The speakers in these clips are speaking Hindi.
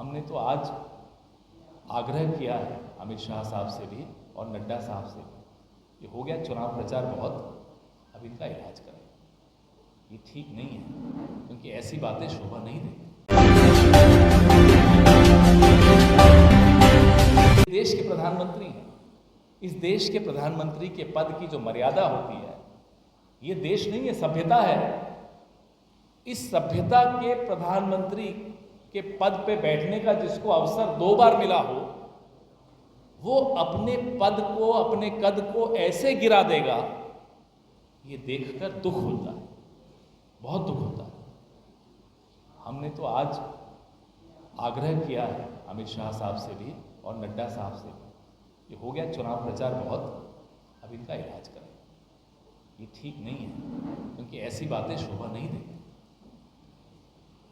हमने तो आज आग्रह किया है अमित शाह साहब से भी और नड्डा साहब से भी, ये हो गया चुनाव प्रचार बहुत, अब इनका इलाज करें। ये ठीक नहीं है, क्योंकि ऐसी बातें शोभा नहीं देती। देश के प्रधानमंत्री हैं, इस देश के प्रधानमंत्री के पद की जो मर्यादा होती है, ये देश नहीं है, सभ्यता है। इस सभ्यता के प्रधानमंत्री के पद पे बैठने का जिसको अवसर 2 बार मिला हो, वो अपने पद को, अपने कद को ऐसे गिरा देगा, ये देखकर दुख होता है, बहुत दुख होता है। हमने तो आज आग्रह किया है अमित शाह साहब से भी और नड्डा साहब से भी, ये हो गया चुनाव प्रचार बहुत, अब इनका इलाज करें। ये ठीक नहीं है, क्योंकि ऐसी बातें शोभा नहीं देती।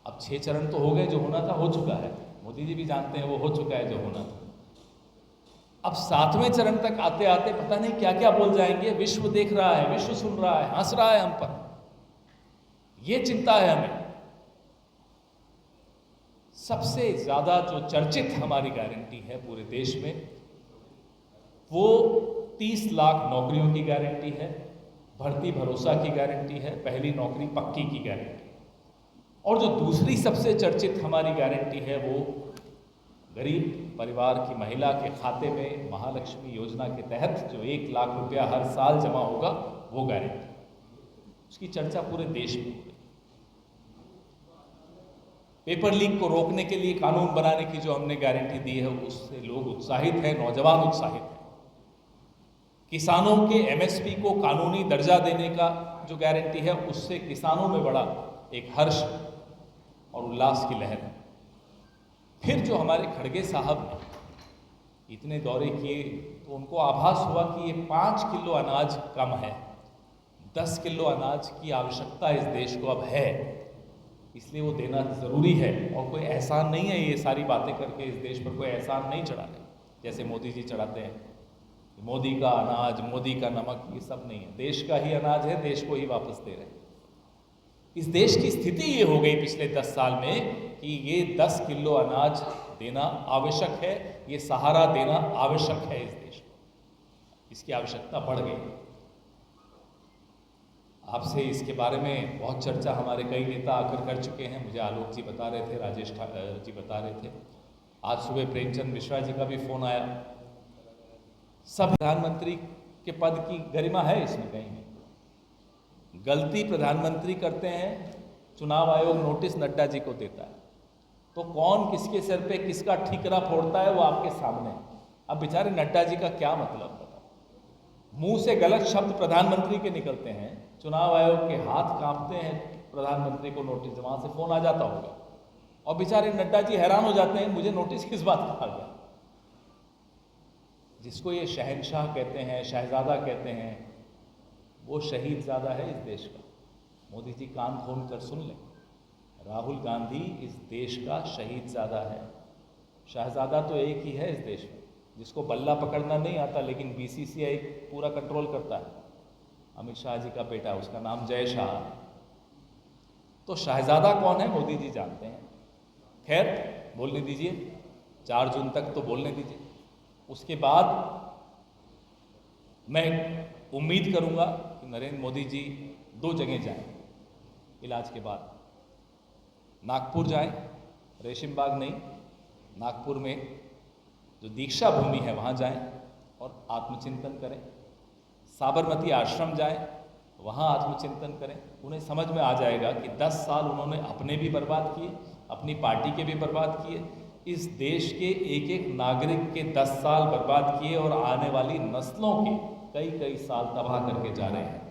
अब 6 चरण तो हो गए, जो होना था हो चुका है, मोदी जी भी जानते हैं वो हो चुका है जो होना था। अब 7वें चरण तक आते आते पता नहीं क्या क्या बोल जाएंगे। विश्व देख रहा है, विश्व सुन रहा है, हंस रहा है हम पर, ये चिंता है हमें। सबसे ज्यादा जो चर्चित हमारी गारंटी है पूरे देश में, वो 30 लाख नौकरियों की गारंटी है, भर्ती भरोसा की गारंटी है, पहली नौकरी पक्की की गारंटी। और जो दूसरी सबसे चर्चित हमारी गारंटी है, वो गरीब परिवार की महिला के खाते में महालक्ष्मी योजना के तहत जो 1 लाख रुपया हर साल जमा होगा, वो गारंटी। उसकी चर्चा पूरे देश में हो गई। पेपर लीक को रोकने के लिए कानून बनाने की जो हमने गारंटी दी है, उससे लोग उत्साहित हैं, नौजवान उत्साहित हैं। किसानों के एमएसपी को कानूनी दर्जा देने का जो गारंटी है, उससे किसानों में बड़ा एक हर्ष और उल्लास की लहर है। फिर जो हमारे खड़गे साहब ने इतने दौरे किए, तो उनको आभास हुआ कि ये 5 किलो अनाज कम है, 10 किलो अनाज की आवश्यकता इस देश को अब है, इसलिए वो देना ज़रूरी है। और कोई एहसान नहीं है ये सारी बातें करके, इस देश पर कोई एहसान नहीं चढ़ाने जैसे मोदी जी चढ़ाते हैं। मोदी का अनाज, मोदी का नमक, ये सब नहीं है। देश का ही अनाज है, देश को ही वापस दे रहे हैं। इस देश की स्थिति ये हो गई पिछले 10 साल में कि ये 10 किलो अनाज देना आवश्यक है, ये सहारा देना आवश्यक है इस देश को। इसकी आवश्यकता बढ़ गई। आपसे इसके बारे में बहुत चर्चा हमारे कई नेता आकर कर चुके हैं। मुझे आलोक जी बता रहे थे, राजेश जी बता रहे थे, आज सुबह प्रेमचंद मिश्रा जी का भी फोन आया। सब प्रधानमंत्री के पद की गरिमा है इसमें कहीं नहीं। गलती प्रधानमंत्री करते हैं, चुनाव आयोग नोटिस नड्डा जी को देता है, तो कौन किसके सिर पे किसका ठीकरा फोड़ता है वो आपके सामने है। अब बेचारे नड्डा जी का क्या मतलब बताओ, मुंह से गलत शब्द प्रधानमंत्री के निकलते हैं, चुनाव आयोग के हाथ कांपते हैं, प्रधानमंत्री को नोटिस, वहां से फोन आ जाता होगा, और बेचारे नड्डा जी हैरान हो जाते हैं, मुझे नोटिस किस बात का आ गया। जिसको ये शहंशाह कहते हैं, शहजादा कहते हैं, वो शहीद ज़्यादा है इस देश का। मोदी जी कान खोल कर सुन लें, राहुल गांधी इस देश का शहीद ज़्यादा है। शहजादा तो एक ही है इस देश में, जिसको बल्ला पकड़ना नहीं आता, लेकिन बीसीसीआई पूरा कंट्रोल करता है। अमित शाह जी का बेटा, उसका नाम जय शाह है। तो शहजादा कौन है मोदी जी जानते हैं। खैर, बोलने दीजिए, 4 जून तक तो बोलने दीजिए। उसके बाद मैं उम्मीद करूंगा कि नरेंद्र मोदी जी 2 जगह जाएं इलाज के बाद। नागपुर जाएं, रेशम बाग नहीं, नागपुर में जो दीक्षा भूमि है वहाँ जाएं और आत्मचिंतन करें। साबरमती आश्रम जाएं, वहाँ आत्मचिंतन करें। उन्हें समझ में आ जाएगा कि 10 साल उन्होंने अपने भी बर्बाद किए, अपनी पार्टी के भी बर्बाद किए, इस देश के एक एक नागरिक के 10 साल बर्बाद किए, और आने वाली नस्लों के कई कई साल तबाह करके जा रहे हैं।